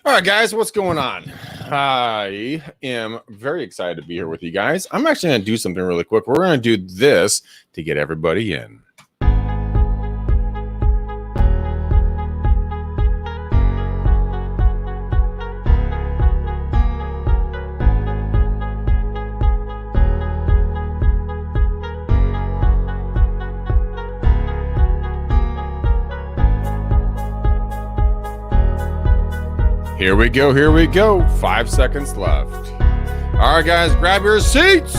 All right, guys, what's going on? I am very excited to be here with you guys. I'm actually going to do something really quick. We're going to do this to get everybody in. Here we go. Here we go. 5 seconds left. All right, guys, grab your seats.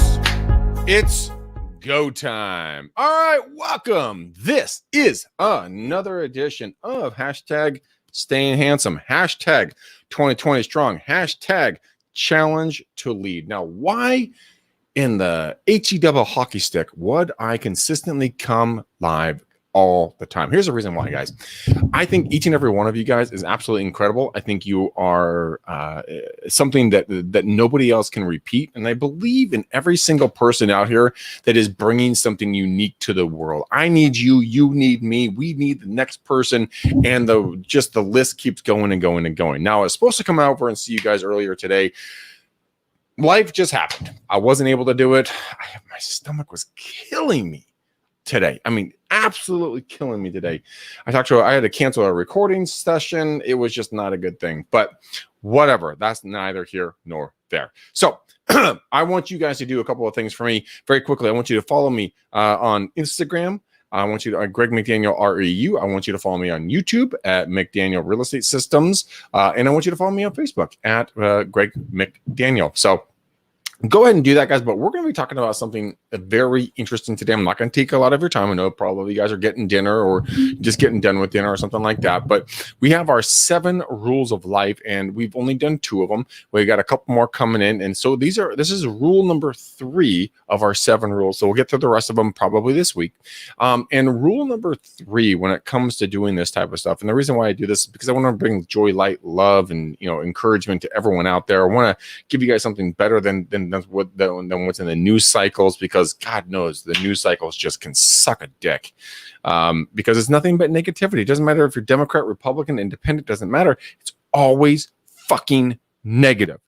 It's go time. All right, welcome. This is another edition of hashtag staying handsome, hashtag 2020 strong, hashtag challenge to lead. Now, why in the HE hockey stick would I consistently come live all the time? Here's the reason why, guys. I think each and every one of you guys is absolutely incredible. I think you are something that nobody else can repeat. And I believe in every single person out here that is bringing something unique to the world. I need you. You need me. We need the next person. And the list keeps going and going and going. Now, I was supposed to come over and see you guys earlier today. Life just happened. I wasn't able to do it. My stomach was killing me today. I mean, absolutely killing me today. I had to cancel a recording session. It was just not a good thing, but whatever. That's neither here nor there. So I want you guys to do a couple of things for me very quickly. I want you to follow me on Instagram. I want you to Greg McDaniel REU. I want you to follow me on YouTube at McDaniel Real Estate Systems. And I want you to follow me on Facebook at Greg McDaniel. So go ahead and do that, guys. But we're going to be talking about something very interesting today. I'm not going to take a lot of your time. I know probably you guys are getting dinner or just getting done with dinner or something like that. But we have our 7 rules of life, and we've only done 2 of them. We got a couple more coming in, and so this is rule number 3 of our 7 rules. So we'll get through the rest of them probably this week. And rule number 3 when it comes to doing this type of stuff, and the reason why I do this is because I want to bring joy, light, love, and encouragement to everyone out there. I want to give you guys something better than what's in the news cycles, because God knows the news cycles just can suck a dick, because it's nothing but negativity. It doesn't matter if you're Democrat, Republican, Independent, doesn't matter. It's always fucking negative.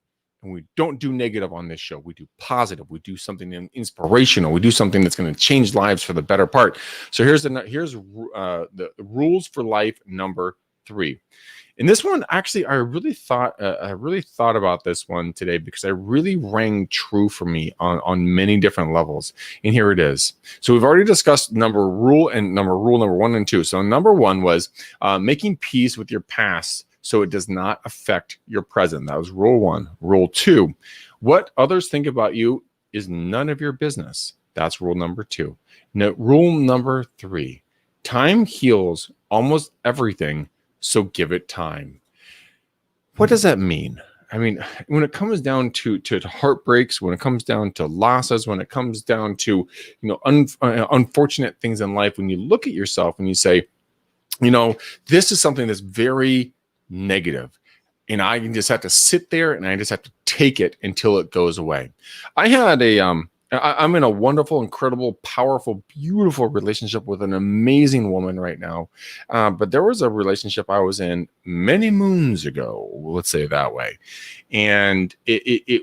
And we don't do negative on this show. We do positive. We do something inspirational. We do something that's going to change lives for the better part. So here's the rules for life number 3. And this one, actually, I really thought about this one today, because it really rang true for me on many different levels. And here it is. So we've already discussed rule number 1 and 2. So number 1 was making peace with your past so it does not affect your present. That was rule 1. Rule 2, what others think about you is none of your business. That's rule number 2. Now, rule number 3, time heals almost everything, so give it time. What does that mean? I mean, when it comes down to heartbreaks, when it comes down to losses, when it comes down to unfortunate things in life, when you look at yourself and you say, this is something that's very negative, and I just have to sit there and I just have to take it until it goes away. I had I'm in a wonderful, incredible, powerful, beautiful relationship with an amazing woman right now. But there was a relationship I was in many moons ago, let's say it that way. And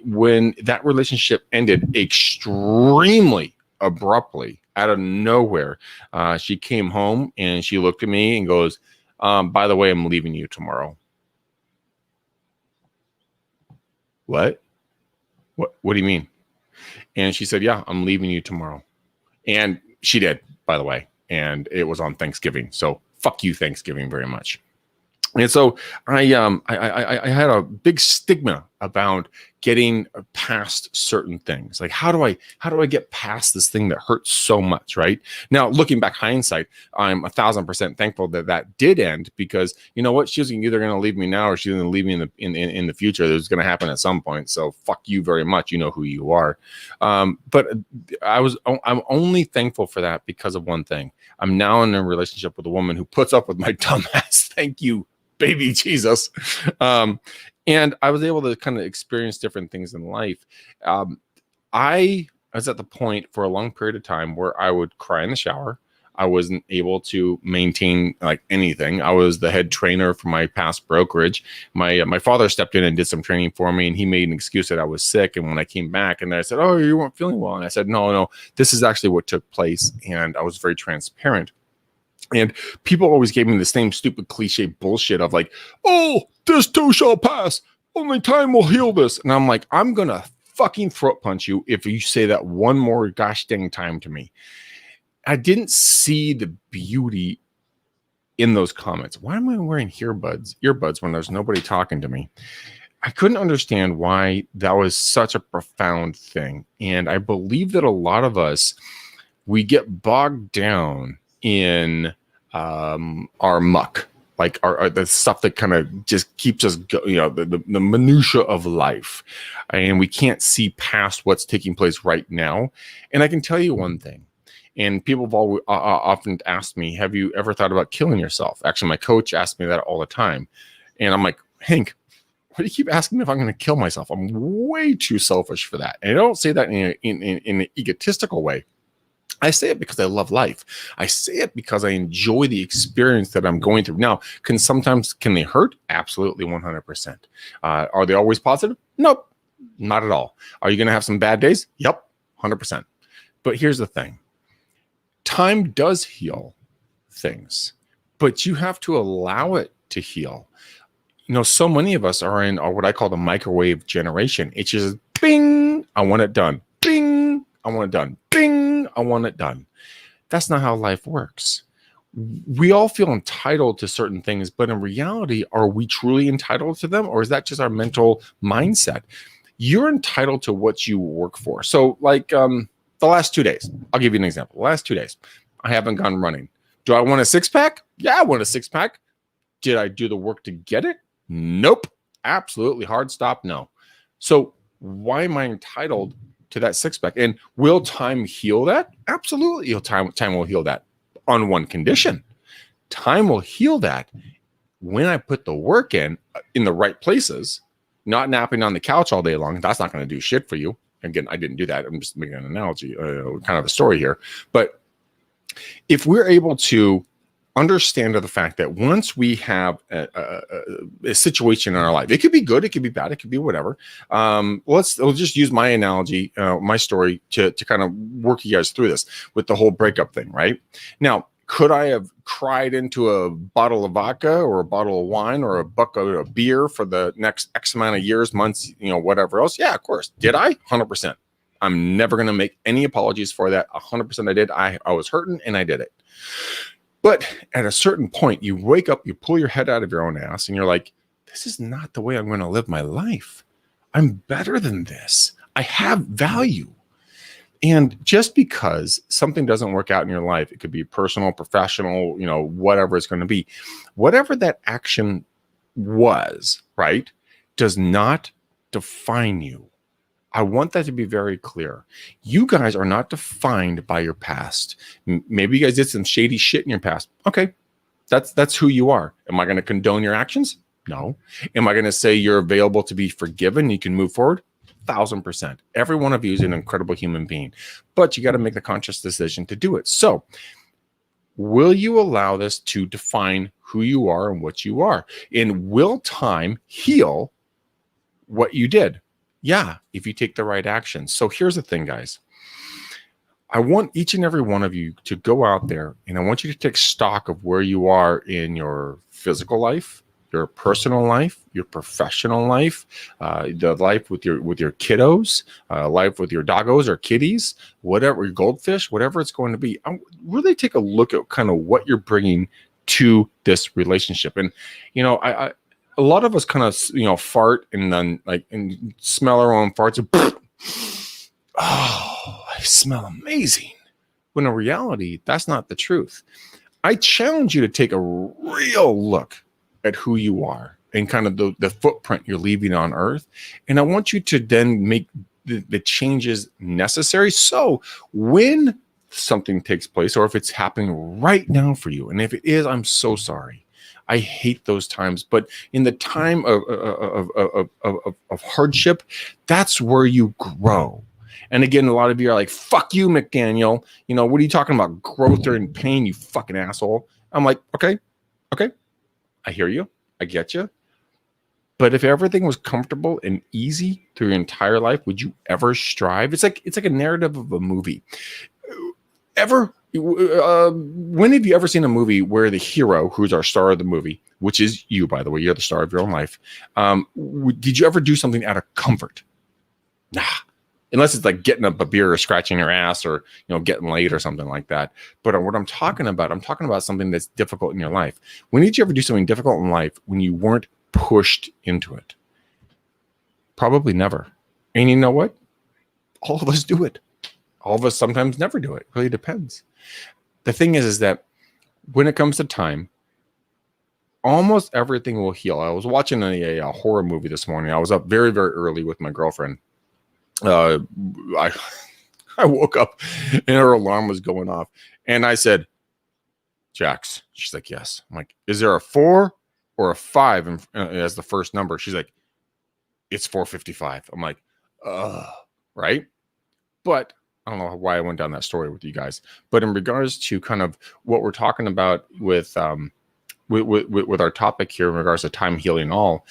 when that relationship ended extremely abruptly out of nowhere, she came home and she looked at me and goes, by the way, I'm leaving you tomorrow. What do you mean? And she said, yeah, I'm leaving you tomorrow. And she did, by the way. And it was on Thanksgiving. So fuck you, Thanksgiving, very much. And so I had a big stigma about getting past certain things. Like, how do I get past this thing that hurts so much, right? Now, looking back, hindsight, I'm 1,000% thankful that did end, because you know what? She was either going to leave me now or she's going to leave me in the future. It was going to happen at some point. So fuck you very much. You know who you are. But I'm only thankful for that because of one thing. I'm now in a relationship with a woman who puts up with my dumbass. Thank you, baby Jesus. And I was able to kind of experience different things in life. I was at the point for a long period of time where I would cry in the shower. I wasn't able to maintain like anything. I was the head trainer for my past brokerage. My father stepped in and did some training for me, and he made an excuse that I was sick. And when I came back, and I said, "Oh, you weren't feeling well," and I said, "No, this is actually what took place," and I was very transparent. And people always gave me the same stupid cliche bullshit of like, "Oh, this too shall pass. Only time will heal this." And I'm like, I'm gonna fucking throat punch you if you say that one more gosh dang time to me. I didn't see the beauty in those comments. Why am I wearing earbuds when there's nobody talking to me? I couldn't understand why that was such a profound thing. And I believe that a lot of us, we get bogged down in our muck, like our the stuff that kind of just keeps us the minutia of life, and we can't see past what's taking place right now. And I can tell you one thing, and people have always, often asked me, have you ever thought about killing yourself? Actually, my coach asked me that all the time, and I'm like, Hank, why do you keep asking me if I'm going to kill myself? I'm way too selfish for that. And I don't say that in an egotistical way. I say it because I love life. I say it because I enjoy the experience that I'm going through. Now, can they hurt? Absolutely, 100%. Are they always positive? Nope, not at all. Are you going to have some bad days? Yep, 100%. But here's the thing. Time does heal things, but you have to allow it to heal. So many of us are in what I call the microwave generation. It's just bing, I want it done. Bing, I want it done. Bing, I want it done. That's not how life works. We all feel entitled to certain things, but in reality, are we truly entitled to them? Or is that just our mental mindset? You're entitled to what you work for. So like the last 2 days, I'll give you an example. The last 2 days, I haven't gone running. Do I want a six pack? Yeah, I want a six pack. Did I do the work to get it? Nope. Absolutely hard stop. No. So why am I entitled to that six pack? And will time heal that? Absolutely. Time will heal that on one condition. Time will heal that when I put the work in the right places, not napping on the couch all day long. That's not going to do shit for you. Again, I didn't do that. I'm just making an analogy, kind of a story here. But if we're able to understand the fact that once we have a situation in our life, it could be good, it could be bad, it could be whatever. We'll just use my analogy, my story to kind of work you guys through this with the whole breakup thing, right? Now, could I have cried into a bottle of vodka or a bottle of wine or a bucket of beer for the next X amount of years, months, whatever else? Yeah, of course. Did I? 100%. I'm never going to make any apologies for that. 100% I did. I was hurting and I did it. But at a certain point, you wake up, you pull your head out of your own ass, and you're like, this is not the way I'm going to live my life. I'm better than this. I have value. And just because something doesn't work out in your life, it could be personal, professional, whatever it's going to be, whatever that action was, right, does not define you. I want that to be very clear. You guys are not defined by your past. Maybe you guys did some shady shit in your past. Okay, that's who you are. Am I going to condone your actions? No. Am I going to say you're available to be forgiven? You can move forward? 1,000%. Every one of you is an incredible human being, but you got to make the conscious decision to do it. So will you allow this to define who you are and what you are? And will time heal what you did? Yeah, if you take the right action. So here's the thing, guys. I want each and every one of you to go out there, and I want you to take stock of where you are in your physical life, your personal life, your professional life, the life with your kiddos, life with your doggos or kitties, whatever, your goldfish, whatever it's going to be. Really take a look at kind of what you're bringing to this relationship. And, a lot of us kind of, fart and then and smell our own farts. And, oh, I smell amazing. When in reality, that's not the truth. I challenge you to take a real look at who you are and kind of the footprint you're leaving on earth. And I want you to then make the changes necessary. So when something takes place, or if it's happening right now for you, and if it is, I'm so sorry. I hate those times, but in the time of hardship, that's where you grow. And again, a lot of you are like, fuck you, McDaniel. You know, what are you talking about? Growth or in pain, you fucking asshole. I'm like, okay. I hear you. I get you. But if everything was comfortable and easy through your entire life, would you ever strive? It's like a narrative of a movie. When have you ever seen a movie where the hero, who's our star of the movie, which is you, by the way, you're the star of your own life, did you ever do something out of comfort? Nah. Unless it's like getting up a beer or scratching your ass or, you know, getting late or something like that. But what I'm talking about something that's difficult in your life. When did you ever do something difficult in life when you weren't pushed into it? Probably never. And you know what? All of us do it. All of us sometimes never do it. It really depends. The thing is that when it comes to time, almost everything will heal. I was watching a horror movie this morning. I was up very, very early with my girlfriend. I woke up and her alarm was going off. And I said, Jax. She's like, yes. I'm like, is there a 4 or a 5 as the first number? She's like, it's 4:55. I'm like, right? But I don't know why I went down that story with you guys. But in regards to kind of what we're talking about with our topic here in regards to time healing all,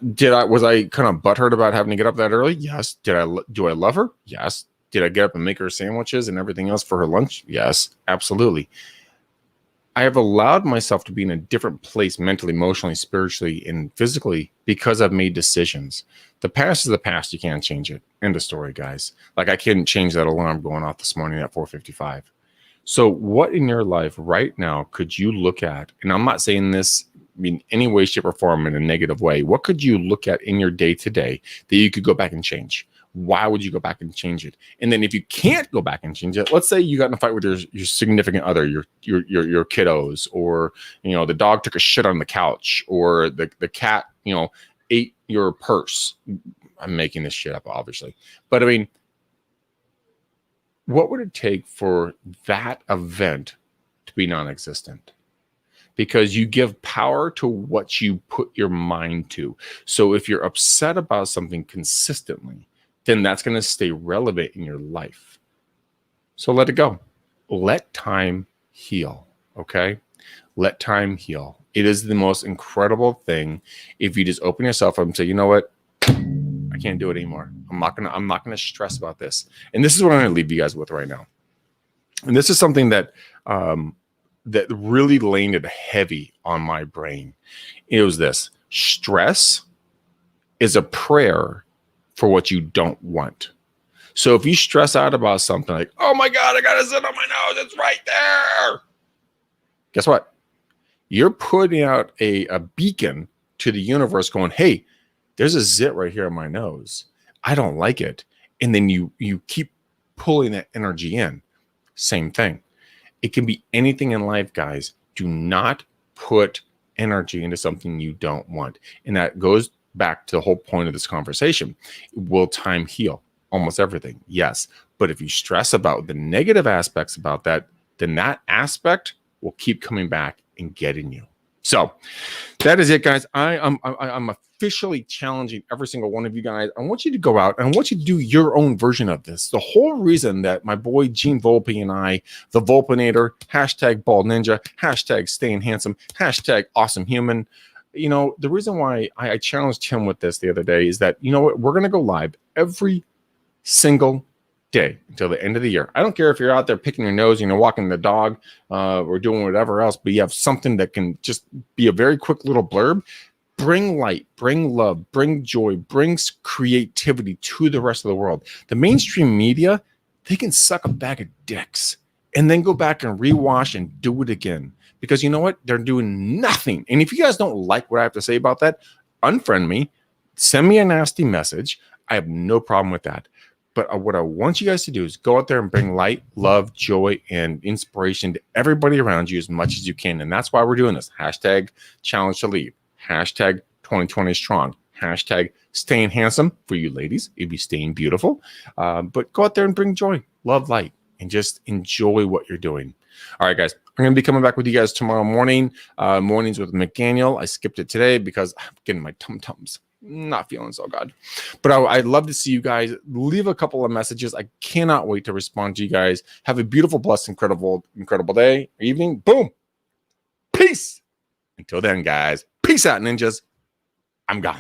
was I kind of butthurt about having to get up that early? Yes. Do I love her? Yes. Did I get up and make her sandwiches and everything else for her lunch? Yes, absolutely. I have allowed myself to be in a different place mentally, emotionally, spiritually, and physically because I've made decisions. The past is the past. You can't change it. End of story, guys. Like I couldn't change that alarm going off this morning at 4:55. So what in your life right now could you look at? And I'm not saying this in any way, shape, or form in a negative way. What could you look at in your day to day that you could go back and change? Why would you go back and change it? And then if you can't go back and change it, let's say you got in a fight with your significant other, your kiddos, or, you know, the dog took a shit on the couch, or the cat, you know, ate your purse. I'm making this shit up, obviously. But I mean, what would it take for that event to be non-existent? Because you give power to what you put your mind to. So if you're upset about something consistently, then that's going to stay relevant in your life. So let it go. Let time heal, okay? Let time heal. It is the most incredible thing if you just open yourself up and say, you know what? I can't do it anymore. I'm not gonna stress about this. And this is what I'm gonna leave you guys with right now. And this is something that that really landed heavy on my brain. It was this: stress is a prayer for what you don't want. So if you stress out about something like, oh my God, I got a zit on my nose, it's right there. Guess what? You're putting out a beacon to the universe going, hey, there's a zit right here on my nose. I don't like it. And then you keep pulling that energy in. Same thing. It can be anything in life, guys. Do not put energy into something you don't want. And that goes back to the whole point of this conversation. Will time heal? Almost everything, yes. But if you stress about the negative aspects about that, then that aspect will keep coming back and getting you. So that is it, guys. I'm officially challenging every single one of you guys. I want you to go out and I want you to do your own version of this. The whole reason that my boy Gene Volpe and I, the Volpinator, hashtag bald ninja, hashtag staying handsome, hashtag awesome human, you know, the reason why I challenged him with this the other day is that, you know what, we're going to go live every single day until the end of the year. I don't care if you're out there picking your nose, you know, walking the dog, or doing whatever else, but you have something that can just be a very quick little blurb. Bring light, bring love, bring joy, brings creativity to the rest of the world. The mainstream media, they can suck a bag of dicks and then go back and rewash and do it again. Because you know what? They're doing nothing. And if you guys don't like what I have to say about that, unfriend me, send me a nasty message. I have no problem with that. But what I want you guys to do is go out there and bring light, love, joy, and inspiration to everybody around you as much as you can. And that's why we're doing this. Hashtag challenge to leave. Hashtag 2020 strong. Hashtag staying handsome for you ladies. It'd be staying beautiful. But go out there and bring joy, love, light, and just enjoy what you're doing. All right, guys. I'm going to be coming back with you guys tomorrow morning. Mornings with McDaniel. I skipped it today because I'm getting my tum-tums. not feeling so good. But I'd love to see you guys. Leave a couple of messages. I cannot wait to respond to you guys. Have a beautiful, blessed, incredible day or evening. Boom. Peace. Until then, guys. Peace out, ninjas. I'm gone.